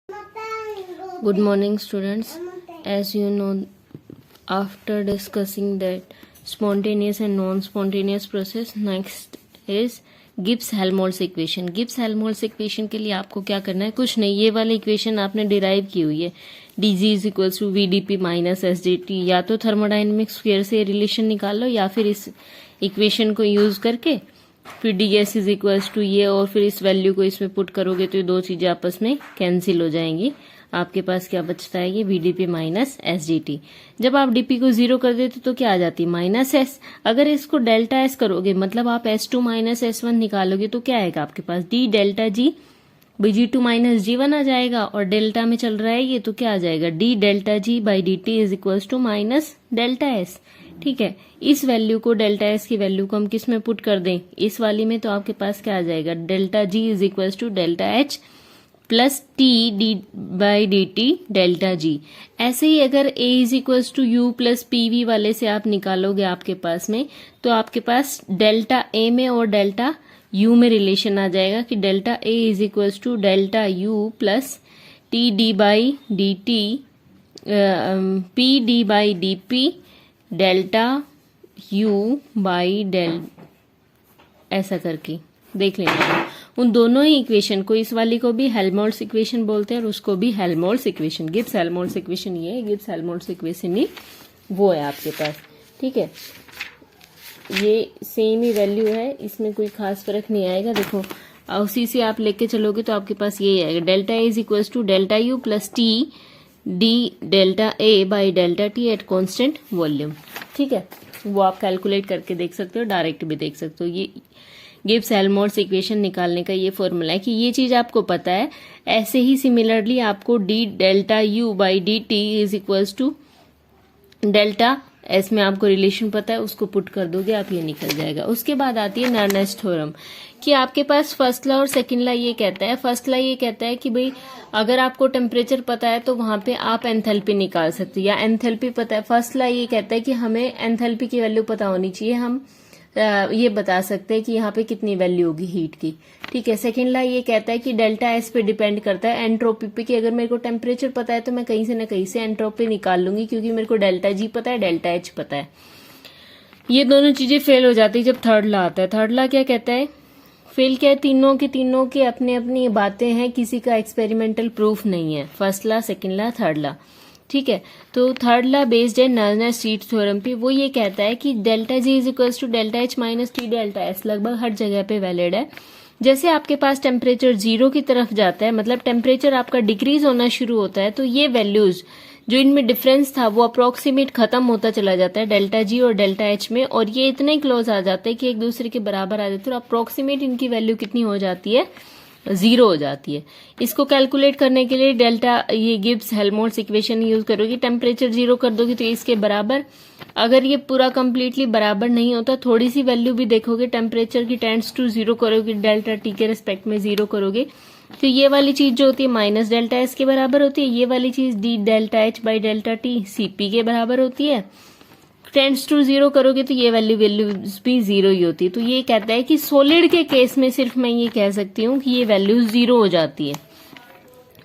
Good morning, students. As you know, after discussing that spontaneous and non-spontaneous process, next is Gibbs-Helmholtz equation. Gibbs-Helmholtz equation के लिए आपको क्या करना है, कुछ नहीं, ये वाली इक्वेशन आपने डिराइव की हुई है, dg is equals to vdp minus S D T. या तो थर्मोडाइनमिक स्क्वायर से रिलेशन निकाल लो या फिर इस इक्वेशन को यूज करके फिर ds इज इक्वल्स टू ये, और फिर इस वैल्यू को इसमें पुट करोगे तो ये दो चीजें आपस में कैंसिल हो जाएंगी। आपके पास क्या बचता है, ये vdp minus S D T. जब आप dp को जीरो कर देते तो क्या आ जाती है, माइनस एस। अगर इसको डेल्टा एस करोगे, मतलब आप S2 माइनस S1 निकालोगे तो क्या आएगा आपके पास, d डेल्टा जी G2 माइनस G1 आ जाएगा, और डेल्टा में चल रहा है ये तो क्या आ जाएगा, d delta G by D T is equals to minus delta S. ठीक है, इस वैल्यू को, डेल्टा एस की वैल्यू को हम किस में पुट कर दें, इस वाली में, तो आपके पास क्या आ जाएगा, delta G is equals to delta H plus T D by D T delta G. ऐसे ही अगर a is equals to U plus P V वाले से आप निकालोगे आपके पास में, तो आपके पास डेल्टा a में और डेल्टा u में रिलेशन आ जाएगा कि delta a is equals to delta u plus T D by D T P D by D P delta u by del, ऐसा करके देख लेंगे। उन दोनों ही इक्वेशन को, इस वाली को भी हेल्महोल्ट्ज इक्वेशन बोलते हैं और उसको भी Helmholtz equation, Gibbs Helmholtz equation ये है, गिब्स हेल्महोल्ट्ज इक्वेशन ही वो है आपके पास। ठीक है, ये सेम ही वैल्यू है, इसमें कोई खास फर्क नहीं आएगा। देखो उसी से आप लेके चलोगे तो आपके पास ये आएगा, delta A is equals to delta U plus T D delta A by delta T at constant volume. ठीक है, वो आप कैलकुलेट करके देख सकते हो, डायरेक्ट भी देख सकते हो। ये गिब्स हेल्महोल्ट्ज इक्वेशन निकालने का ये फॉर्मूला है कि ये चीज आपको पता है। ऐसे ही सिमिलरली आपको D delta U by D T is equals to delta S में आपको रिलेशन पता है, उसको पुट कर दोगे आप, ये निकल जाएगा। उसके बाद आती है नर्नेस थ्योरम कि आपके पास फर्स्ट लॉ और सेकंड लॉ ये कहता है, फर्स्ट लॉ ये कहता है कि भाई अगर आपको टेम्परेचर पता है तो वहां पे आप एंथैल्पी निकाल सकते हो, या एंथैल्पी पता है। फर्स्ट लॉ ये कहता है कि हमें एंथैल्पी की वैल्यू पता होनी चाहिए, हम ये बता सकते हैं कि यहाँ पे कितनी वैल्यू होगी हीट की। ठीक है, सेकंड लॉ ये कहता है कि डेल्टा एस पे डिपेंड करता है एंट्रोपी पे, कि अगर मेरे को टेम्परेचर पता है तो मैं कहीं से ना कहीं से एंट्रोपी निकाल लूंगी, क्योंकि मेरे को डेल्टा जी पता है, डेल्टा एच पता है। ये दोनों चीजें फेल हो जाती है जब थर्ड लॉ आता है। थर्ड लॉ क्या कहता है, फेल क्या है, तीनों के अपनी अपनी बातें हैं, किसी का एक्सपेरिमेंटल प्रूफ नहीं है। First law, second law, third law. ठीक है, तो थर्ड लॉ बेस्ड है नर्नेस हीट थ्योरम पे। वो ये कहता है कि delta G is equals to delta H minus T delta S लगभग हर जगह पे वैलिड है। जैसे आपके पास टेम्परेचर जीरो की तरफ जाता है, मतलब टेम्परेचर आपका डिक्रीज होना शुरू होता है, तो ये वैल्यूज जो इनमें डिफरेंस था वो अप्रोक्सीमेट खत्म होता चला जाता है डेल्टा जी और डेल्टा एच में, और ये इतने क्लोज आ जाते हैं कि एक दूसरे के बराबर आ जाते हैं, और अप्रोक्सीमेट इनकी वैल्यू कितनी हो जाती है, जीरो हो जाती है। इसको कैलकुलेट करने के लिए डेल्टा, ये गिब्स हेल्महोल्ट्ज इक्वेशन यूज करोगे, टेम्परेचर जीरो कर दोगे तो इसके बराबर। अगर ये पूरा कंप्लीटली बराबर नहीं होता, थोड़ी सी वैल्यू भी देखोगे, टेम्परेचर की टेंड्स टू जीरो करोगे, डेल्टा टी के रिस्पेक्ट में जीरो करोगे, तो ये वाली चीज जो होती है माइनस डेल्टा एस के बराबर होती है, ये वाली चीज D delta H by delta T CP के बराबर होती है। टेंड्स टू जीरो करोगे तो ये वैल्यूज भी जीरो ही होती है। तो ये कहता है कि सॉलिड के केस में सिर्फ मैं ये कह सकती हूँ कि ये वैल्यू जीरो हो जाती है।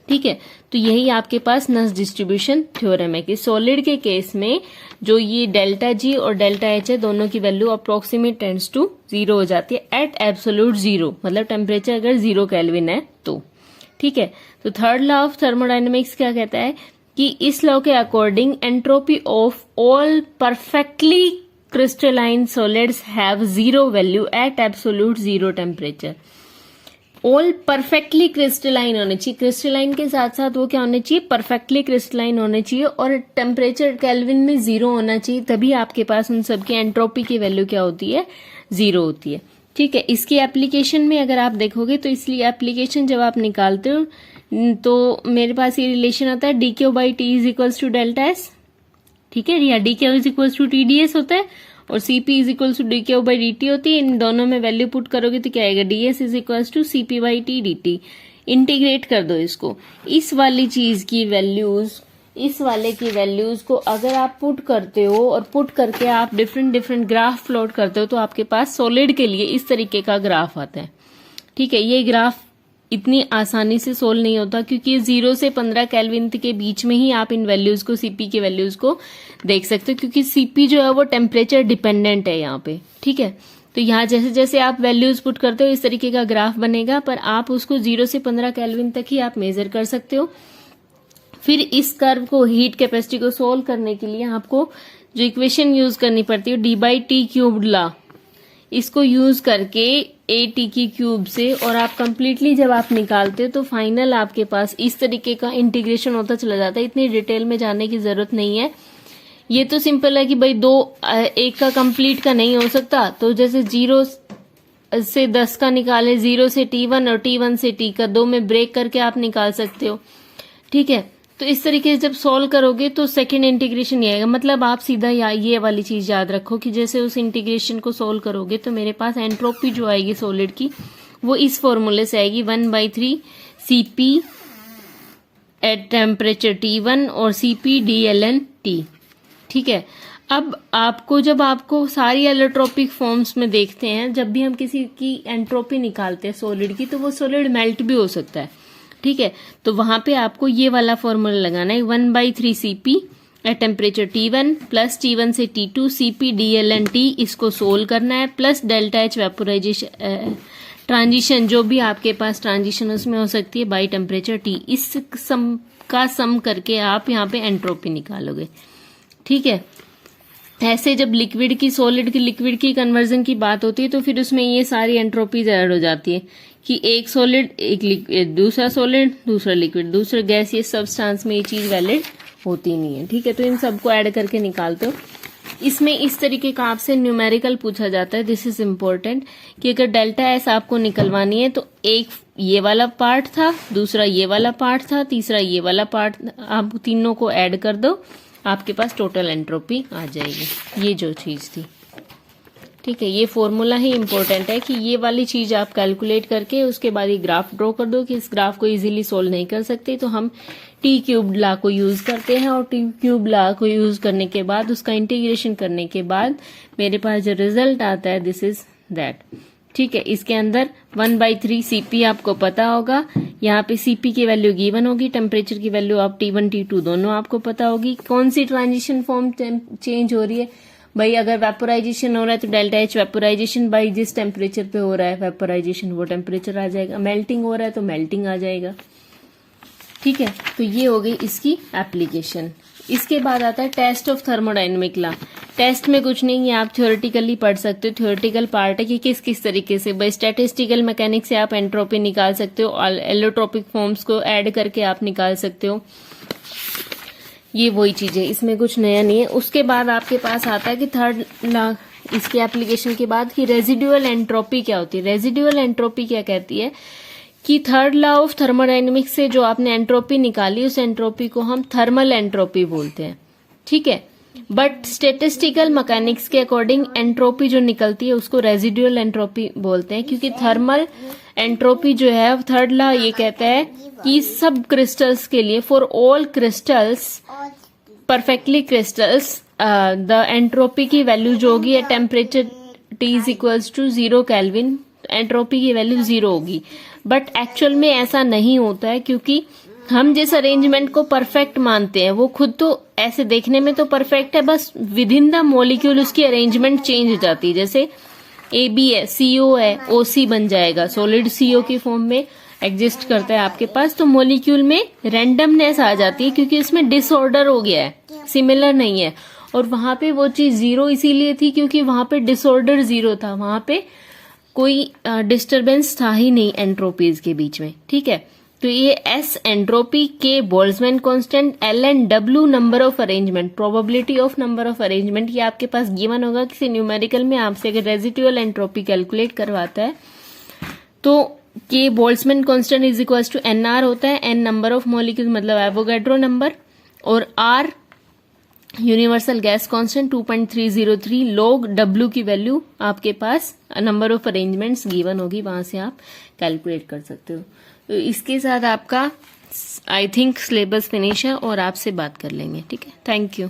ठीक है, तो यही आपके पास नस डिस्ट्रीब्यूशन थ्योरम है कि सॉलिड के केस में जो ये डेल्टा जी और डेल्टा एच है, दोनों की value approximate tends to zero हो जाती है एट एब्सोल्यूट जीरो, मतलब टेम्परेचर अगर 0 केल्विन है तो। ठीक है, तो थर्ड लॉ ऑफ थर्मोडायनेमिक्स क्या कहता है कि इस लॉ के according entropy of all perfectly crystalline solids have zero value at absolute zero temperature. All perfectly crystalline होने चाहिए, क्रिस्टलाइन के साथ साथ वो क्या होने चाहिए, परफेक्टली क्रिस्टलाइन होने चाहिए, और टेम्परेचर केल्विन में जीरो होना चाहिए, तभी आपके पास उन सबकी एंट्रोपी की वैल्यू क्या होती है, जीरो होती है। ठीक है, इसकी एप्लीकेशन में अगर आप देखोगे तो इसलिए एप्लीकेशन जब आप निकालते हो तो मेरे पास ये रिलेशन आता है d q by t is equals to delta S. ठीक है, या d q is equals to t d s होता है, और CP is equals to d q by D t होती है। इन दोनों में वैल्यू पुट करोगे तो क्या आएगा, d s is equals to CP by t d t. Integrate कर दो इसको, इस वाली चीज की वैल्यूज, इस वाले की वैल्यूज को अगर आप पुट करते हो और पुट करके आप डिफरेंट ग्राफ प्लॉट करते हो, तो आपके पास सॉलिड के लिए इस तरीके का ग्राफ आता है। ठीक है, ये ग्राफ इतनी आसानी से सोल्व नहीं होता, क्योंकि 0 से 15 केल्विन के बीच में ही आप इन वैल्यूज को, सीपी के वैल्यूज को देख सकते हो, क्योंकि सीपी जो है वो टेम्परेचर डिपेंडेंट है यहाँ पे, ठीक है। तो यहाँ जैसे जैसे आप वैल्यूज पुट करते हो इस तरीके का ग्राफ बनेगा, पर आप उसको 0 से 15 केल्विन तक ही आप मेजर कर सकते हो। फिर इस कर्व को, हीट कैपेसिटी को सोल्व करने के लिए आपको जो इक्वेशन यूज करनी पड़ती है d/t क्यूब्ड लॉ, इसको यूज करके AT की क्यूब से, और आप कंप्लीटली जब आप निकालते हो तो फाइनल आपके पास इस तरीके का इंटीग्रेशन होता चला जाता है। इतनी डिटेल में जाने की जरूरत नहीं है, ये तो सिंपल है कि भाई एक का कंप्लीट का नहीं हो सकता, तो जैसे 0 से 10 का निकाले, 0 से T1 और T1 से T का 2 में ब्रेक करके आप निकाल सकते हो, ठीक है। तो इस तरीके से जब सॉल्व करोगे तो सेकंड इंटीग्रेशन ये आएगा। मतलब आप सीधा ये वाली चीज याद रखो कि जैसे उस इंटीग्रेशन को सॉल्व करोगे तो मेरे पास एंट्रोपी जो आएगी सॉलिड की वो इस फॉर्मूले से आएगी, 1/3 Cp एट टेम्परेचर T1 और Cp DlN T, ठीक है। अब आपको, जब आपको सारी एलोट्रोपिक फॉर्म्स में देखते हैं, जब भी हम किसी की एंट्रोपी निकालते हैं सॉलिड की, तो वो सॉलिड मेल्ट भी हो सकता है, ठीक है। तो वहां पे आपको ये वाला फॉर्मूला लगाना है, 1/3 Cp at temperature T1 plus T1 से T2 Cp DlN T, इसको सोल्व करना है, प्लस ΔH वेपोराइजेशन ट्रांजिशन, जो भी आपके पास ट्रांजिशन उसमें हो सकती है, बाई टेम्परेचर T। इस सम का सम करके आप यहाँ पे एंट्रोपी निकालोगे, ठीक है। ऐसे जब लिक्विड की, सॉलिड की लिक्विड की कन्वर्जन की बात होती है तो फिर उसमें ये सारी एंट्रोपीज ऐड हो जाती है कि एक सॉलिड, एक लिक्विड, दूसरा सॉलिड, दूसरा लिक्विड, दूसरा गैस, ये सब्सटेंस में ये चीज वैलिड होती नहीं है, ठीक है। तो इन सबको ऐड करके निकालते हो। इसमें इस तरीके का आपसे न्यूमेरिकल पूछा जाता है, दिस इज इम्पोर्टेंट, कि अगर डेल्टा एस आपको निकलवानी है तो एक ये वाला पार्ट था, दूसरा ये वाला पार्ट था, तीसरा ये वाला पार्ट, आप तीनों को ऐड कर दो, आपके पास टोटल एंट्रोपी आ जाएगी। ये जो चीज थी, ठीक है, ये फॉर्मूला ही इंपॉर्टेंट है कि ये वाली चीज आप कैलकुलेट करके उसके बाद ये ग्राफ ड्रॉ कर दो। कि इस ग्राफ को इजीली सोल्व नहीं कर सकते तो हम टी क्यूब लॉ को यूज करते हैं, और टी क्यूब लॉ को यूज करने के बाद उसका इंटीग्रेशन करने के बाद मेरे पास जो रिजल्ट आता है, दिस इज दैट, ठीक है। इसके अंदर 1/3 Cp आपको पता होगा, यहाँ पे Cp की वैल्यू गिवन होगी, टेम्परेचर की वैल्यू आप T1 T2 दोनों आपको पता होगी। कौन सी ट्रांजिशन फॉर्म चेंज हो रही है भाई, अगर वेपोराइजेशन हो रहा है तो डेल्टा एच वेपोराइजेशन बाई जिस टेम्परेचर पे हो रहा है वेपोराइजेशन, वो टेम्परेचर आ जाएगा। मेल्टिंग हो रहा है तो मेल्टिंग आ जाएगा, ठीक है। तो ये हो गई इसकी एप्लीकेशन। इसके बाद आता है test of thermodynamic law. Test में कुछ नहीं है, आप थ्योरेटिकली पढ़ सकते हो, थ्योरेटिकल पार्ट है कि किस किस तरीके से भाई स्टैटिस्टिकल मैकेनिक्स से आप एंट्रोपी निकाल सकते हो, एलोट्रोपिक फॉर्म्स को ऐड करके आप निकाल सकते हो, ये वही चीज है, इसमें कुछ नया नहीं है। उसके बाद आपके पास आता है कि थर्ड लॉ, इसके एप्लीकेशन के बाद कि रेजिडुअल एंट्रोपी क्या होती है। रेजिडुअल एंट्रोपी क्या कहती है कि थर्ड लॉ ऑफ थर्मोडायनेमिक्स से जो आपने एंट्रोपी निकाली उस एंट्रोपी को हम थर्मल एंट्रोपी बोलते हैं, ठीक है। बट स्टेटिस्टिकल मैकेनिक्स के अकॉर्डिंग एंट्रोपी जो निकलती है उसको रेजिडुअल एंट्रोपी बोलते हैं, क्योंकि थर्मल एंट्रोपी जो है थर्ड लॉ ये कहता है कि सब क्रिस्टल्स के लिए, for all crystals, perfectly crystals, the entropy की वैल्यू जो होगी at temperature T is equals to 0 kelvin, entropy की वैल्यू 0 होगी। बट एक्चुअल में ऐसा नहीं होता है, क्योंकि हम जिस अरेंजमेंट को परफेक्ट मानते हैं वो खुद तो ऐसे देखने में तो परफेक्ट है, बस विद इन द मॉलिक्यूल उसकी अरेंजमेंट चेंज हो जाती है। जैसे AB है, CO है, OC बन जाएगा, सॉलिड CO की फॉर्म में एग्जिस्ट करता है आपके पास, तो मॉलिक्यूल में रैंडमनेस आ जाती है क्योंकि इसमें डिसऑर्डर हो गया है, सिमिलर नहीं है। और वहां पे वो चीज 0 इसीलिए थी क्योंकि वहां पे डिसऑर्डर 0 था, वहां पे कोई डिस्टरबेंस था ही नहीं एंट्रोपीज के बीच में, ठीक है। तो ये S entropy, K Boltzmann constant, L and W number of arrangement, probability of number of arrangement, ये आपके पास गिवन होगा किसी न्यूमेरिकल में। आपसे अगर रेजिडुअल एंट्रोपी कैलकुलेट करवाता है तो K Boltzmann constant is equal to NR होता है, N नंबर ऑफ मॉलिक्यूल मतलब एवोगैड्रो नंबर, और R universal gas constant 2.303 log W की वैल्यू आपके पास नंबर ऑफ अरेंजमेंट्स गिवन होगी, वहां से आप कैलकुलेट कर सकते हो। तो इसके साथ आपका आई थिंक सिलेबस फिनिश है और आपसे बात कर लेंगे, ठीक है। Thank you.